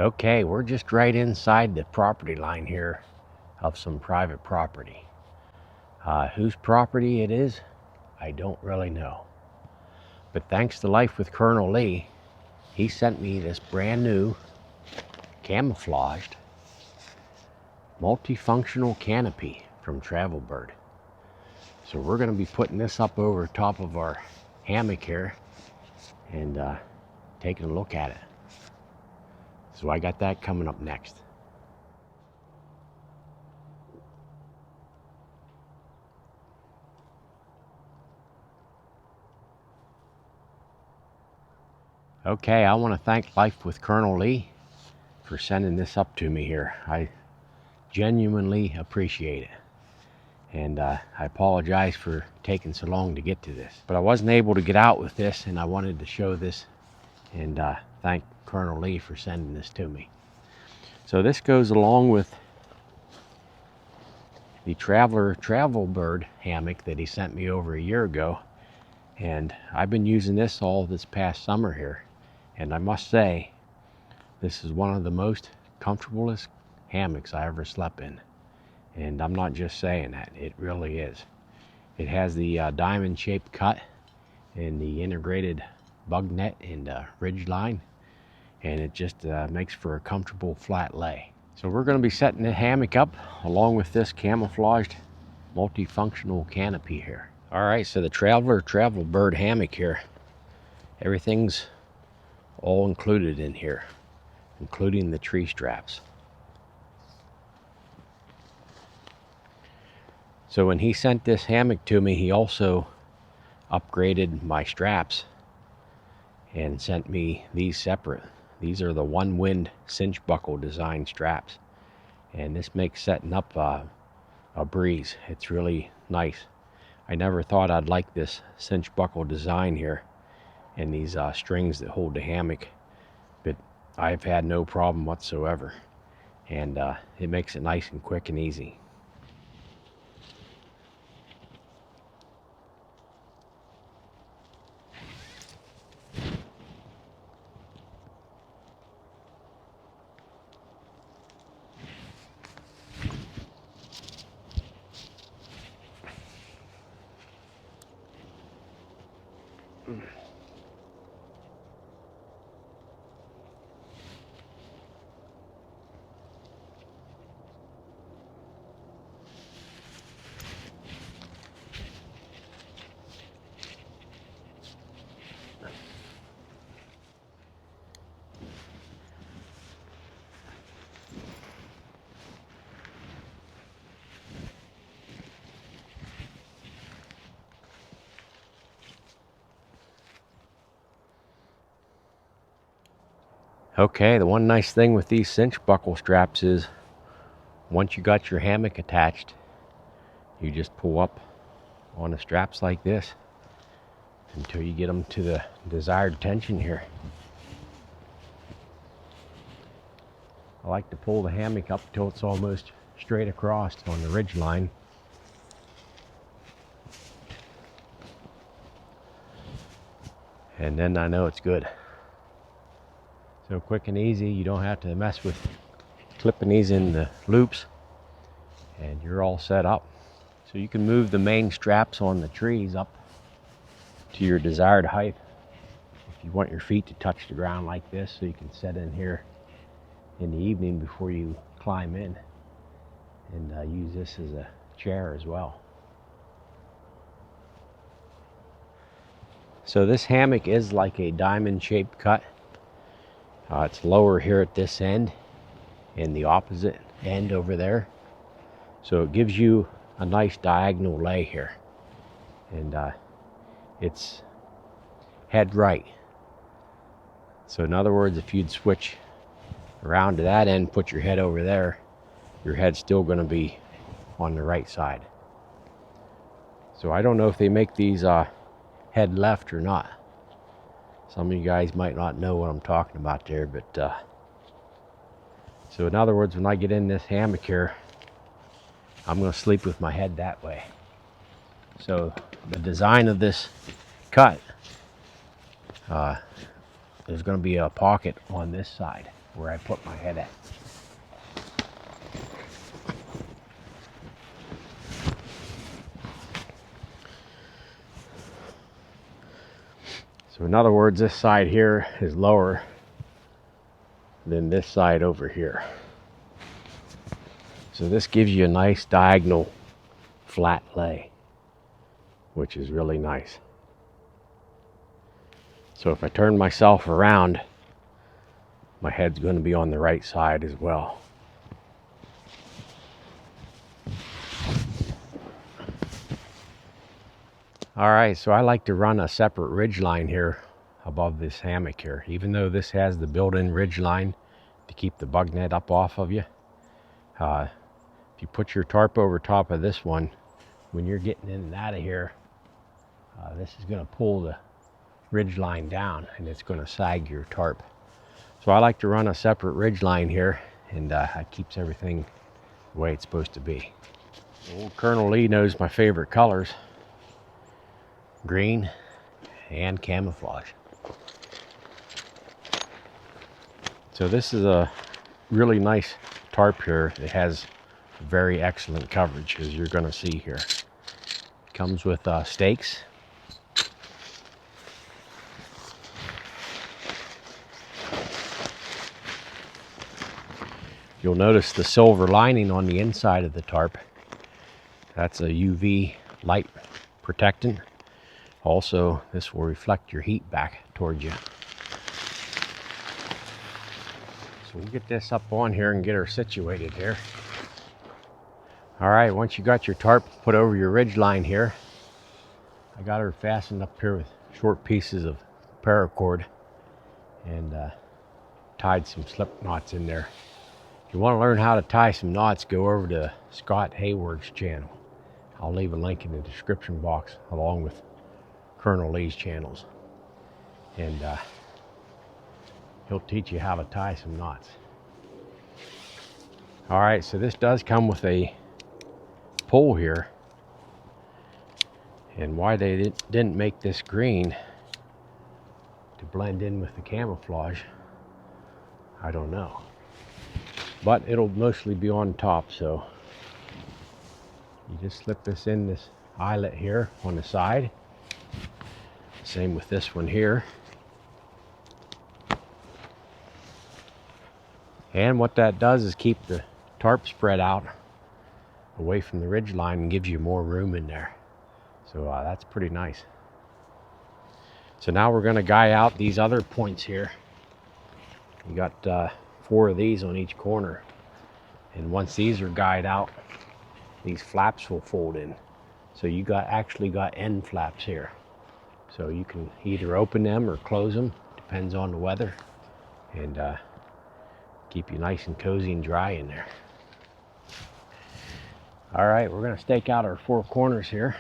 Okay, we're just right inside the property line here of some private property. Whose property it is, I don't really know. But thanks to Life with Kernel Lee, he sent me this brand new camouflaged multifunctional canopy from TravelBird. So we're going to be putting this up over top of our hammock here and taking a look at it. So I got that coming up next. Okay, I want to thank Life with Kernel Lee for sending this up to me here. I genuinely appreciate it. And I apologize for taking so long to get to this. But I wasn't able to get out with this, and I wanted to show this and thank Kernel Lee for sending this to me. So this goes along with the TravelBird hammock that he sent me over a year ago. And I've been using this all this past summer here. And I must say, this is one of the most comfortablest hammocks I ever slept in. And I'm not just saying that, it really is. It has the diamond shaped cut and the integrated bug net and ridge line. And it just makes for a comfortable flat lay. So we're going to be setting the hammock up along with this camouflaged multifunctional canopy here. All right, so the TravelBird hammock here, everything's all included in here, including the tree straps. So when he sent this hammock to me, he also upgraded my straps and sent me these separate. These are the One Wind cinch buckle design straps, and this makes setting up a breeze. It's really nice. I never thought I'd like this cinch buckle design here and these strings that hold the hammock, but I've had no problem whatsoever, and it makes it nice and quick and easy. Okay, the one nice thing with these cinch buckle straps is once you got your hammock attached, you just pull up on the straps like this until you get them to the desired tension here. I like to pull the hammock up till it's almost straight across on the ridge line. And then I know it's good. So quick and easy, you don't have to mess with clipping these in the loops, and you're all set up. So you can move the main straps on the trees up to your desired height if you want your feet to touch the ground like this, so you can set in here in the evening before you climb in, and use this as a chair as well. So this hammock is like a diamond shaped cut. It's lower here at this end and the opposite end over there. So it gives you a nice diagonal lay here. And it's head right. So in other words, if you'd switch around to that end, put your head over there, your head's still going to be on the right side. So I don't know if they make these head left or not. Some of you guys might not know what I'm talking about there, but so in other words, when I get in this hammock here, I'm going to sleep with my head that way. So the design of this cut, there's going to be a pocket on this side where I put my head at. So in other words, this side here is lower than this side over here. So this gives you a nice diagonal flat lay, which is really nice. So if I turn myself around, my head's going to be on the right side as well. Alright, so I like to run a separate ridge line here above this hammock here. Even though this has the built-in ridge line to keep the bug net up off of you, if you put your tarp over top of this one, when you're getting in and out of here, this is going to pull the ridge line down and it's going to sag your tarp. So I like to run a separate ridge line here, and that keeps everything the way it's supposed to be. Old Kernel Lee knows my favorite colors: green and camouflage. So this is a really nice tarp here. It has very excellent coverage, as you're going to see here. It comes with stakes. You'll notice the silver lining on the inside of the tarp. That's a UV light protectant. Also, this will reflect your heat back towards you. So we'll get this up on here and get her situated here. Alright, once you got your tarp put over your ridge line here, I got her fastened up here with short pieces of paracord and tied some slip knots in there. If you want to learn how to tie some knots, go over to Scott Haywards' channel. I'll leave a link in the description box along with Kernel Lee's channels. And he'll teach you how to tie some knots. Alright, so this does come with a pole here. And why they didn't make this green to blend in with the camouflage, I don't know. But it'll mostly be on top, so you just slip this in this eyelet here on the side. Same with this one here. And what that does is keep the tarp spread out away from the ridge line and gives you more room in there. So that's pretty nice. So now we're going to guy out these other points here. You got 4 of these on each corner, and once these are guyed out, these flaps will fold in. So you actually got end flaps here. So you can either open them or close them, depends on the weather, and keep you nice and cozy and dry in there. All right, we're going to stake out our 4 corners here.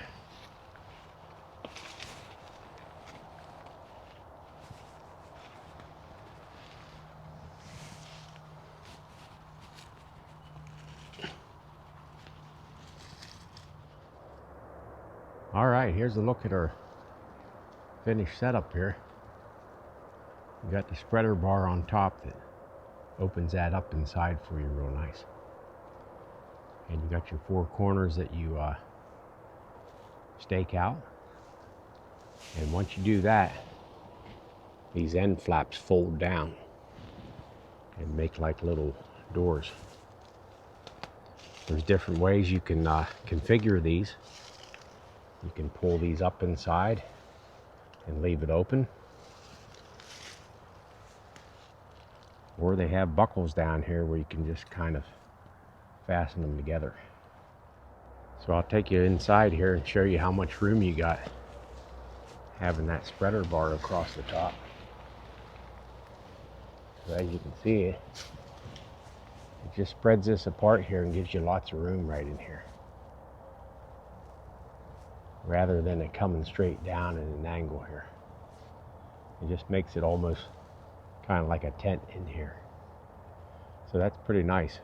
All right, here's a look at our finished setup here. You got the spreader bar on top that opens that up inside for you real nice. And you got your 4 corners that you stake out. And once you do that, these end flaps fold down and make like little doors. There's different ways you can configure these. You can pull these up inside and leave it open. Or they have buckles down here where you can just kind of fasten them together. So I'll take you inside here and show you how much room you got having that spreader bar across the top. So as you can see, it just spreads this apart here and gives you lots of room right in here, rather than it coming straight down at an angle here. It just makes it almost kind of like a tent in here. So that's pretty nice.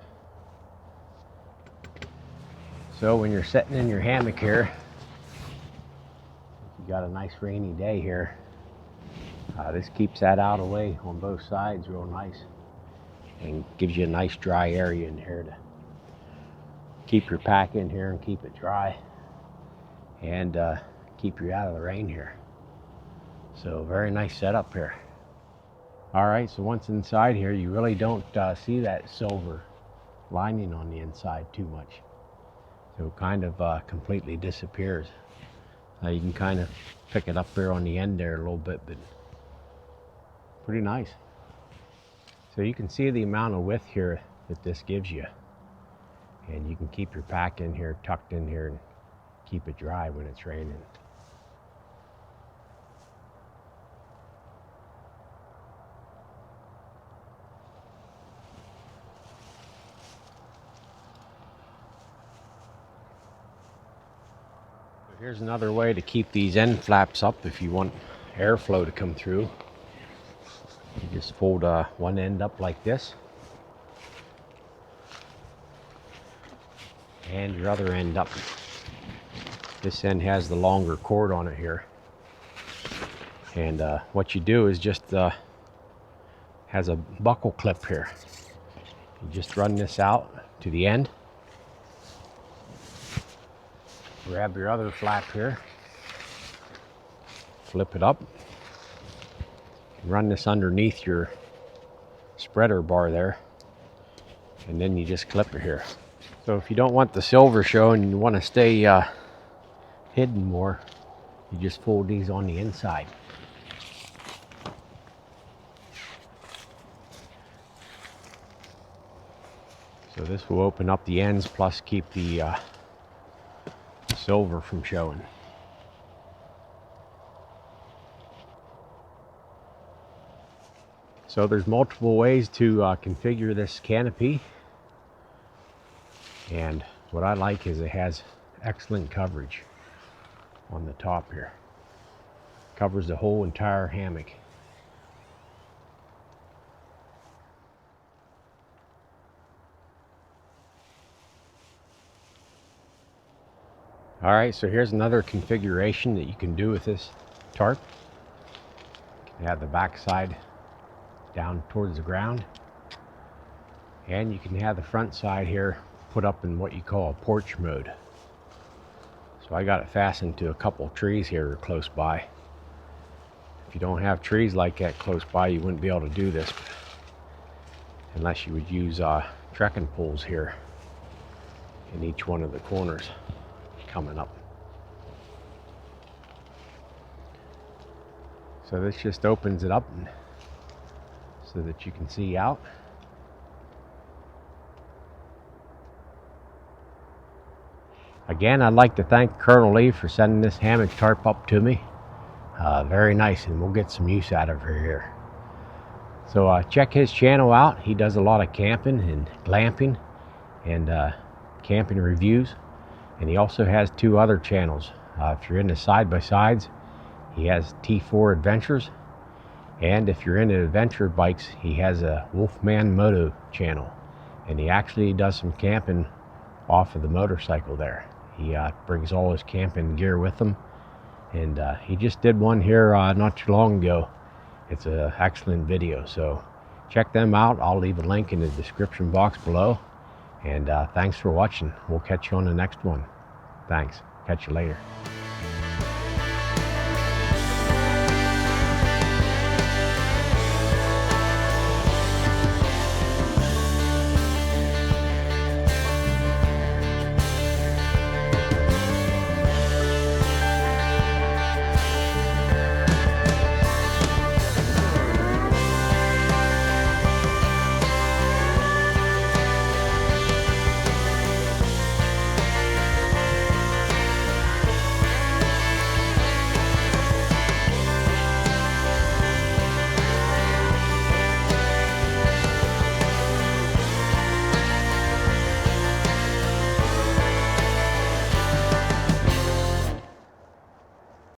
So when you're sitting in your hammock here, you got a nice rainy day here, this keeps that out of the way on both sides real nice. and gives you a nice dry area in here to keep your pack in here and keep it dry, and keep you out of the rain here. So very nice setup here. All right, so once inside here, you really don't see that silver lining on the inside too much. So it kind of completely disappears. You can kind of pick it up there on the end there a little bit, but pretty nice. So you can see the amount of width here that this gives you. And you can keep your pack in here, tucked in here, and keep it dry when it's raining. Here's another way to keep these end flaps up if you want airflow to come through. You just fold one end up like this, and your other end up. This end has the longer cord on it here, and what you do is just has a buckle clip here. You just run this out to the end, grab your other flap here, flip it up, run this underneath your spreader bar there, and then you just clip it here. So if you don't want the silver showing and you want to stay hidden more, you just fold these on the inside. So this will open up the ends, plus keep the silver from showing. So there's multiple ways to configure this canopy, and what I like is it has excellent coverage on the top here. Covers the whole entire hammock. Alright, so here's another configuration that you can do with this tarp. You have the back side down towards the ground, and you can have the front side here put up in what you call a porch mode. So I got it fastened to a couple trees here close by. If you don't have trees like that close by, you wouldn't be able to do this unless you would use trekking poles here in each one of the corners coming up. So this just opens it up so that you can see out. Again, I'd like to thank Kernel Lee for sending this hammock tarp up to me. Very nice, and we'll get some use out of her here. So check his channel out. He does a lot of camping and glamping and camping reviews. And he also has two other channels. If you're into side-by-sides, he has T4 Adventures. And if you're into adventure bikes, he has a Wolfmanmoto channel. And he actually does some camping off of the motorcycle there. He brings all his camping gear with him. And he just did one here not too long ago. It's an excellent video. So check them out. I'll leave a link in the description box below. And thanks for watching. We'll catch you on the next one. Thanks. Catch you later.